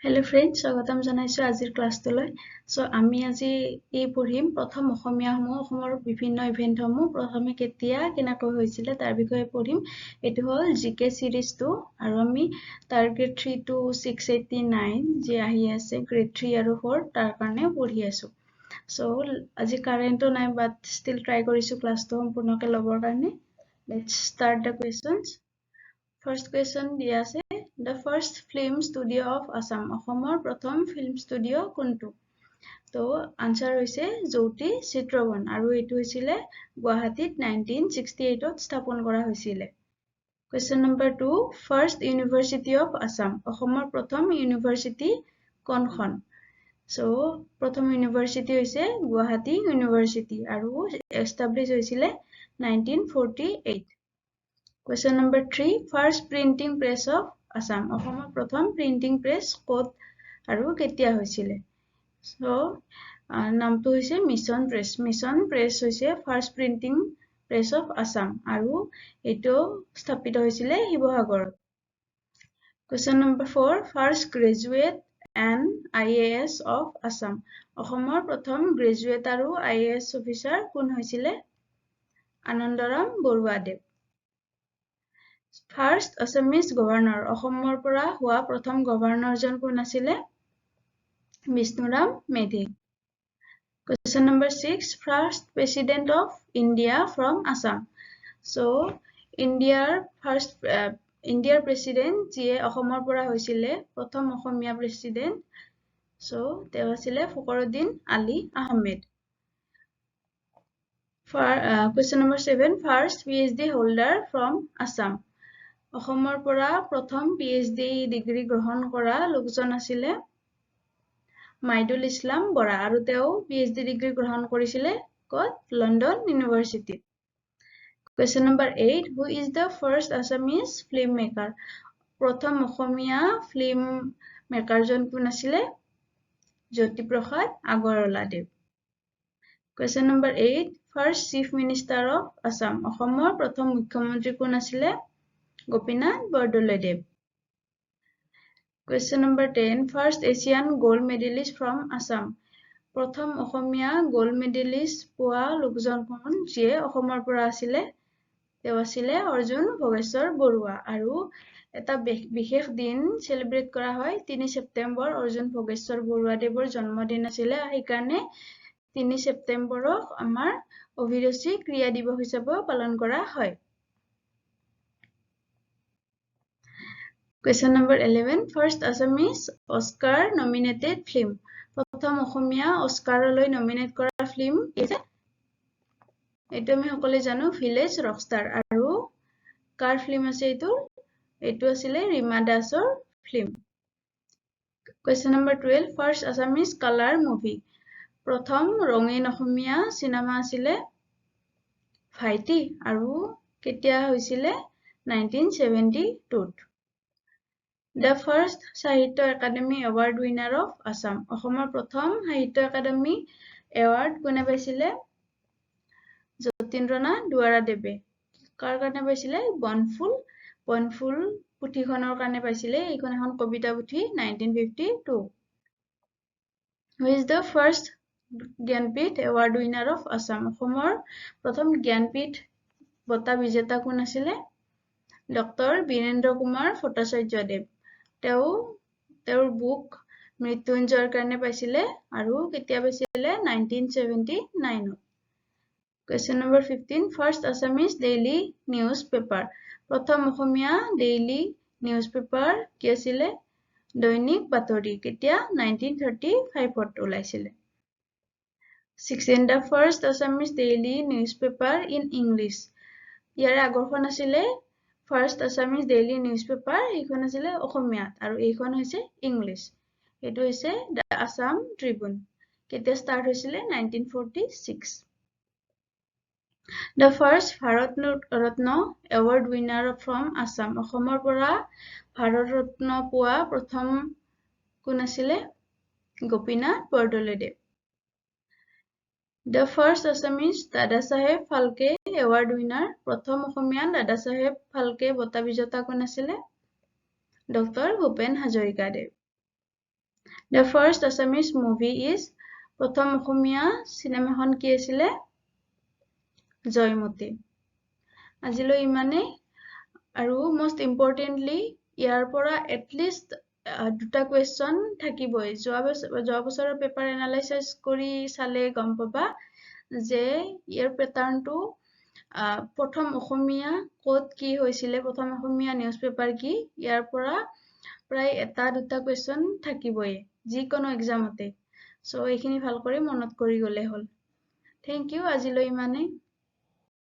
Hello friends, স্বাগতম জনাইছো আজিৰ ক্লাছটোলৈ। সো আমি আজি এই পঢ়িম প্ৰথম অসমৰ বিভিন্ন ইভেন্টসমূহ প্ৰথমে কেতিয়া কেনেকৈ হৈছিল তাৰ বিষয়ে পঢ়িম। এটো হল জিকে সিৰিজ 2 আৰু আমি টাৰ্গেট 3 to 689 যে আহি আছে গ্ৰেড 3 আৰু 4 তাৰ কাৰণে পঢ়ি আছো। সো আজি কাৰেন্টটো নাই বাট ষ্টিল ট্ৰাই কৰিছো ক্লাছটো সম্পূৰ্ণকৈ লবৰ কাৰণে। Let's start the questions. First question দিয়া আছে The first film studio of Assam. অসমৰ প্ৰথম film studio কোনটো? তো answer হৈছে জ্যোতি চিত্ৰবন আৰু এইটো হৈছিলে গুৱাহাটীত 1968 ত স্থাপন কৰা হৈছিলে। Question number 2 First University of Assam. অসমৰ প্ৰথম ইউনিভাৰ্চিটি কোনখন? So প্ৰথম ইউনিভাৰ্চিটি হৈছে গুৱাহাটী ইউনিভাৰ্চিটি আৰু এষ্টাব্লিছ হৈছিলে 1948. Question number 3 First printing press of Assam. অসমৰ প্ৰথম printing press ক'ত আৰু কেতিয়া হৈছিলে? So নামটো হৈছে মিছন প্ৰেছ। মিছন প্ৰেছ হৈছে first printing press of Assam আৰু এটো স্থাপিত হৈছিলে শিৱসাগৰত। Question number 4 First graduate and IAS of Assam. অসমৰ প্ৰথম গ্ৰেজুৱেট আৰু IAS অফিচাৰ কোন হৈছিলে? আনন্দৰাম বৰুৱাদেৱ। First assamese governor. অসমৰ পৰা হোৱা প্ৰথম গভৰ্ণৰজন কোন আছিলে? Bishnuram Medhi. Question number 6 First president of India from Assam. So Indiaৰ president যিয়ে অসমৰ পৰা হৈছিলে প্ৰথম অসমীয়া president. So তেওঁ আছিলে Fakhruddin Ali Ahmed. Question number 7 First PhD holder from Assam. অসমৰ পৰা প্ৰথম PhD ডিগ্ৰী গ্ৰহণ কৰা লোকজন আছিলে মাইদুল ইছলাম বৰা আৰু তেওঁ PhD ডিগ্ৰী গ্ৰহণ কৰিছিলে ক'ত? London university. Question number 8 Who is the first Assamese film maker? প্ৰথম অসমীয়া ফিল্ম মেকাৰজন কোন আছিলে? Jyotiprasad আগৰৱালাদেৱ। Question number 8 First Chief Minister of Assam. অসমৰ প্ৰথম মুখ্যমন্ত্ৰী কোন আছিলে? Gopinath বৰদলৈদেৱ। Question number 10 First Asian gold medalist from Assam. প্ৰথম অসমীয়া gold medalist পোৱা লোকজন কোন যিয়ে অসমৰ পৰা আছিলে? তেওঁ আছিলে অৰ্জুন ভোগেশ্বৰ বৰুৱা আৰু এটা বিশেষ দিন সেলিব্ৰেট কৰা হয় 3 ছেপ্টেম্বৰ অৰ্জুন ভোগেশ্বৰ বৰুৱাদেৱৰ জন্মদিন আছিলে সেইকাৰণে 3 ছেপ্টেম্বৰক আমাৰ অভিৰুচি ক্ৰিয়া দিৱস হিচাপে পালন কৰা হয়। Question number 11 First Assamese Oscar nominated film. প্ৰথম অসমীয়া অস্কাৰলৈ নমিনেট কৰা ফিল্ম এইটো আমি সকলোৱে জানো ভিলেজ ৰকষ্টাৰ আৰু কাৰ ফিল্ম আছে এইটো আছিলে ৰীমা দাসৰ film. Question number 12 First Assamese color movie. প্ৰথম ৰঙীন অসমীয়া সিনেমা আছিলে ভাইটি আৰু কেতিয়া হৈছিলে 1972 ত। The first Sahitya Academy Award winner of Assam. অসমৰ প্ৰথম সাহিত্য একাডেমী এৱাৰ্ড কোনে পাইছিলে? যতীন্দ্ৰনাথ দুৱাৰাদেৱে। কাৰ কাৰণে পাইছিলে? বনফুল পুথিখনৰ কাৰণে পাইছিলে। এইখন এখন কবিতা পুথি 1952। Who is the first Jnanpith award winner of Assam? অসমৰ প্ৰথম জ্ঞানপীঠ বঁটা বিজেতা কোন আছিলে? ডক্টৰ বীৰেন্দ্ৰ কুমাৰ ভট্টাচাৰ্যদেৱ। তেওঁৰ বুক মৃত্যুঞ্জয়ৰ কাৰণে পাইছিলে আৰু কেতিয়া পাইছিলে 1979 ত। Question number 15 First Assamese daily newspaper. প্ৰথম অসমীয়া ডেইলি নিউজপেপাৰ কি আছিলে? দৈনিক বাতৰি কেতিয়া 1935 ত ওলাইছিলে। 16 The first Assamese daily newspaper in English. ইয়াৰে আগৰখন আছিলে First Assamese daily newspaper এইখন আছিলে অসমীয়াত আৰু এইখন হৈছে ইংলিছ। এইটো হৈছে The Assam Tribune। কেতিয়া ষ্টাৰ্ট হৈছিলে 1946। The first Bharat Ratna award winner from Assam. অসমৰ পৰা ভাৰত ৰত্ন পোৱা প্ৰথম কোন আছিলে? Gopinath বৰদলৈদেৱ। The first Assamese Dada Saheb Phalke Award winner. প্ৰথম অসমীয়া দাদা চাহেব ফালকে বঁটা বিজেতা কোন আছিলে? ডক্টৰ ভূপেন হাজৰিকাদেৱ। The first Assamese movie is প্ৰথম অসমীয়া সিনেমাখন কি আছিলে জয়মতী আজিলৈ ইমানে আৰু most importantly ইয়াৰ পৰা at least দুটা question থাকিবই যোৱা বছৰৰ পেপাৰ এনালাইসিস কৰি চালে গম পাবা যে ইয়াৰ প্যাটাৰ্নটো প্ৰথম অসমীয়া কোড কি হৈছিলে প্ৰথম অসমীয়া নিউজপেপাৰ কি ইয়াৰ পৰা প্ৰায় এটা দুটা question থাকিবই যিকোনো এক্সামতে সো এইখিনি ভাল কৰি মনত কৰি গলে হল থ্যাংক ইউ আজিলৈ ইমানে